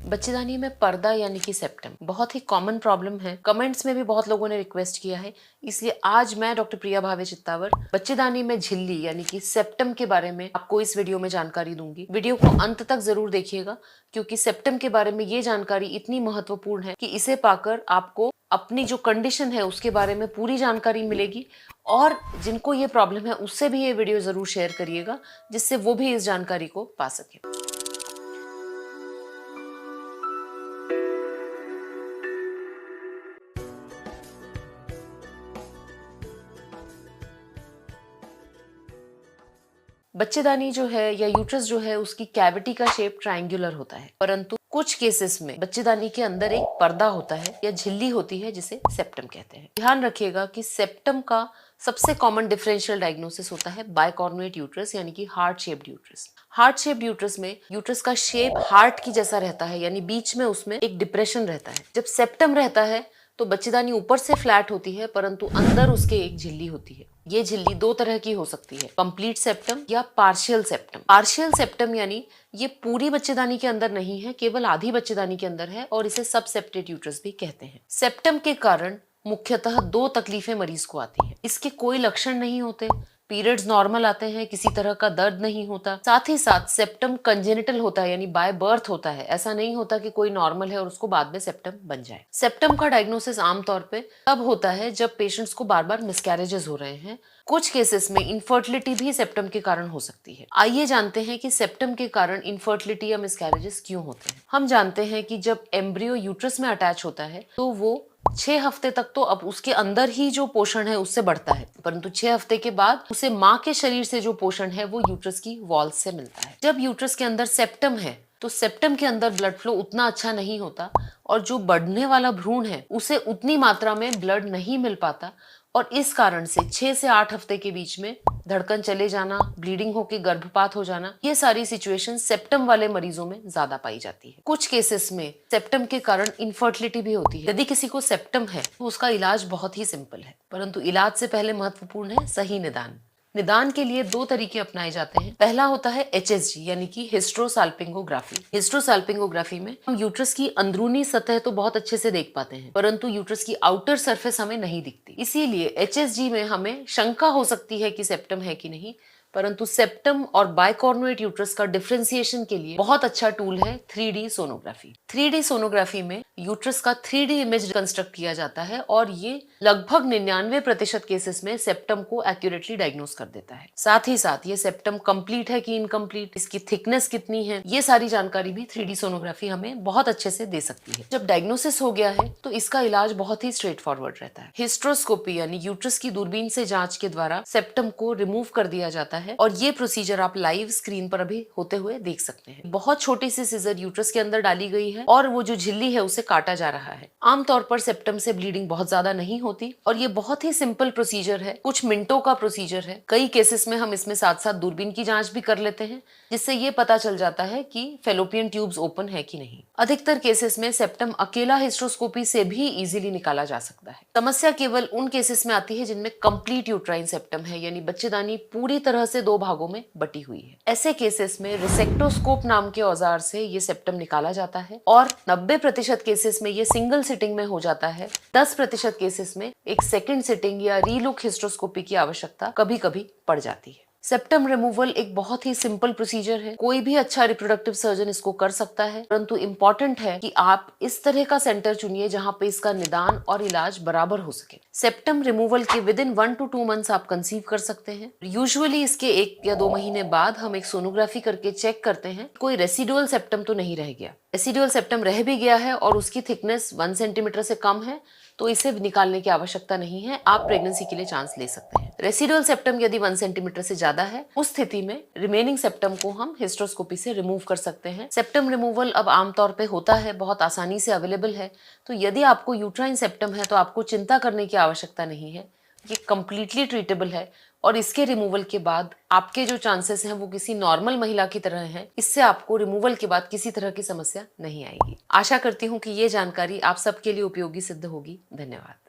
बच्चेदानी में पर्दा यानी कि सेप्टम बहुत ही कॉमन प्रॉब्लम है। कमेंट्स में भी बहुत लोगों ने रिक्वेस्ट किया है, इसलिए आज मैं डॉक्टर प्रिया भावे चित्तावर बच्चेदानी में झिल्ली यानी कि सेप्टम के बारे में आपको इस वीडियो में जानकारी दूंगी। वीडियो को अंत तक जरूर देखिएगा, क्योंकि सेप्टम के बारे में ये जानकारी इतनी महत्वपूर्ण है कि इसे पाकर आपको अपनी जो कंडीशन है उसके बारे में पूरी जानकारी मिलेगी। और जिनको ये प्रॉब्लम है उससे भी ये वीडियो जरूर शेयर करिएगा, जिससे वो भी इस जानकारी को पा सके। बच्चेदानी जो है या यूट्रस जो है उसकी कैविटी का शेप ट्रायंगुलर होता है, परंतु कुछ केसेस में बच्चेदानी के अंदर एक पर्दा होता है या झिल्ली होती है जिसे सेप्टम कहते हैं। ध्यान रखिएगा कि सेप्टम का सबसे कॉमन डिफरेंशियल डायग्नोसिस होता है बाइकॉर्नुएट यूट्रस यानी कि heart shaped uterus. Heart shaped uterus में यूट्रस का शेप हार्ट की जैसा रहता है, यानी बीच में उसमें एक डिप्रेशन रहता है। जब सेप्टम रहता है तो बच्चेदानी ऊपर से फ्लैट होती है, परंतु अंदर उसके एक झिल्ली होती है। ये झिल्ली दो तरह की हो सकती है, कंप्लीट सेप्टम या पार्शियल सेप्टम। पार्शियल सेप्टम यानी ये पूरी बच्चेदानी के अंदर नहीं है, केवल आधी बच्चेदानी के अंदर है, और इसे सबसेप्टेड यूट्रस भी कहते हैं। सेप्टम के कारण मुख्यतः दो तकलीफें मरीज को आती हैं। इसके कोई लक्षण नहीं होते, पीरियड्स नॉर्मल आते हैं, किसी तरह का दर्द नहीं होता। साथ ही साथ सेप्टम कंजेनिटल होता है, यानी बाय बर्थ होता है। ऐसा नहीं होता कि कोई नॉर्मल है और उसको बाद में सेप्टम बन जाए। सेप्टम का डायग्नोसिस आमतौर पे तब होता है जब पेशेंट्स को बार बार मिसकैरेजेस हो रहे हैं। कुछ केसेस में इनफर्टिलिटी भी सेप्टम के कारण हो सकती है। आइए जानते हैं कि सेप्टम के कारण इनफर्टिलिटी या मिसकैरेजेस क्यों होते हैं। हम जानते हैं कि जब एम्ब्रियो यूट्रस में अटैच होता है तो वो 6 हफ्ते तक तो अब उसके अंदर ही जो पोषण है उससे बढ़ता है, परंतु 6 हफ्ते के बाद उसे माँ के शरीर से जो पोषण है वो यूट्रस की वॉल्स से मिलता है। जब यूट्रस के अंदर सेप्टम है तो सेप्टम के अंदर ब्लड फ्लो उतना अच्छा नहीं होता, और जो बढ़ने वाला भ्रूण है उसे उतनी मात्रा में ब्लड नहीं मिल पाता, और इस कारण से 6 से 8 हफ्ते के बीच में धड़कन चले जाना, ब्लीडिंग होकर गर्भपात हो जाना, ये सारी सिचुएशन सेप्टम वाले मरीजों में ज्यादा पाई जाती है। कुछ केसेस में सेप्टम के कारण इनफर्टिलिटी भी होती है। यदि किसी को सेप्टम है तो उसका इलाज बहुत ही सिंपल है, परंतु इलाज से पहले महत्वपूर्ण है सही निदान। निदान के लिए दो तरीके अपनाए जाते हैं। पहला होता है HSG यानी कि हिस्ट्रोसाल्पिंगोग्राफी। हिस्ट्रोसाल्पिंगोग्राफी में हम यूट्रस की अंदरूनी सतह तो बहुत अच्छे से देख पाते हैं, परंतु यूट्रस की आउटर सरफेस हमें नहीं दिखती। इसीलिए HSG में हमें शंका हो सकती है कि सेप्टम है कि नहीं, परंतु सेप्टम और बाइकॉर्नुएट यूट्रस का डिफरेंशिएशन के लिए बहुत अच्छा टूल है 3D सोनोग्राफी। 3D सोनोग्राफी में यूट्रस का 3D इमेज कंस्ट्रक्ट किया जाता है, और ये लगभग 99% केसेस में सेप्टम को एक्यूरेटली डायग्नोस कर देता है। साथ ही साथ ये सेप्टम कंप्लीट है कि इनकम्प्लीट, इसकी थिकनेस कितनी है, ये सारी जानकारी भी 3D सोनोग्राफी हमें बहुत अच्छे से दे सकती है। जब डायग्नोसिस हो गया है तो इसका इलाज बहुत ही स्ट्रेट फॉरवर्ड रहता है। हिस्ट्रोस्कोपी यानी यूट्रस की दूरबीन से जांच के द्वारा सेप्टम को रिमूव कर दिया जाता है, और ये प्रोसीजर आप लाइव स्क्रीन पर अभी होते हुए देख सकते हैं। बहुत छोटी सी सीजर यूट्रस के अंदर डाली गई है और वो जो झिल्ली है उसे काटा जा रहा है। आमतौर पर सेप्टम से ब्लीडिंग बहुत ज्यादा नहीं होती, और ये बहुत ही सिंपल प्रोसीजर है, कुछ मिनटों का प्रोसीजर है। कई केसेस में हम इसमें साथ साथ दूरबीन की जांच भी कर लेते हैं, जिससे ये पता चल जाता है कि फेलोपियन ट्यूब्स ओपन है कि नहीं। अधिकतर केसेस में सेप्टम अकेला हिस्ट्रोस्कोपी से भी इजीली निकाला जा सकता है। समस्या केवल उन केसेस में आती है जिनमें कंप्लीट यूट्राइन सेप्टम है, यानी बच्चेदानी पूरी तरह से 2 भागों में बटी हुई है। ऐसे केसेस में रिसेक्टोस्कोप नाम के औजार से ये सेप्टम निकाला जाता है, और 90% केसेस में ये सिंगल सिटिंग में हो जाता है। 10% केसेस में एक सेकंड सिटिंग या रीलुक हिस्ट्रोस्कोपी की आवश्यकता कभी कभी पड़ जाती है। सेप्टम रिमूवल एक बहुत ही सिंपल प्रोसीजर है, कोई भी अच्छा रिप्रोडक्टिव सर्जन इसको कर सकता है, परंतु इम्पोर्टेंट है कि आप इस तरह का सेंटर चुनिए जहां पे इसका निदान और इलाज बराबर हो सके। सेप्टम रिमूवल के विद इन 1 to 2 मंथ्स आप कंसीव कर सकते हैं। यूजुअली इसके 1 या 2 महीने बाद हम एक सोनोग्राफी करके चेक करते हैं कोई रेसिडुअल सेप्टम तो नहीं रह गया। रेसिडुअल सेप्टम रह भी गया है और उसकी थिकनेस 1 सेंटीमीटर से कम है, तो इसे निकालने की आवश्यकता नहीं है, आप प्रेगनेंसी के लिए चांस ले सकते हैं। रेसिडुअल सेप्टम यदि 1 सेंटीमीटर से ज्यादा है, उस स्थिति में रिमेनिंग सेप्टम को हम हिस्ट्रोस्कोपी से रिमूव कर सकते हैं। सेप्टम रिमूवल अब आमतौर पे होता है, बहुत आसानी से अवेलेबल है, तो यदि आपको यूट्राइन सेप्टम है तो आपको चिंता करने की आवश्यकता नहीं है। ये कम्प्लीटली ट्रीटेबल है, और इसके रिमूवल के बाद आपके जो चांसेस हैं वो किसी नॉर्मल महिला की तरह हैं। इससे आपको रिमूवल के बाद किसी तरह की समस्या नहीं आएगी। आशा करती हूँ कि ये जानकारी आप सबके लिए उपयोगी सिद्ध होगी। धन्यवाद।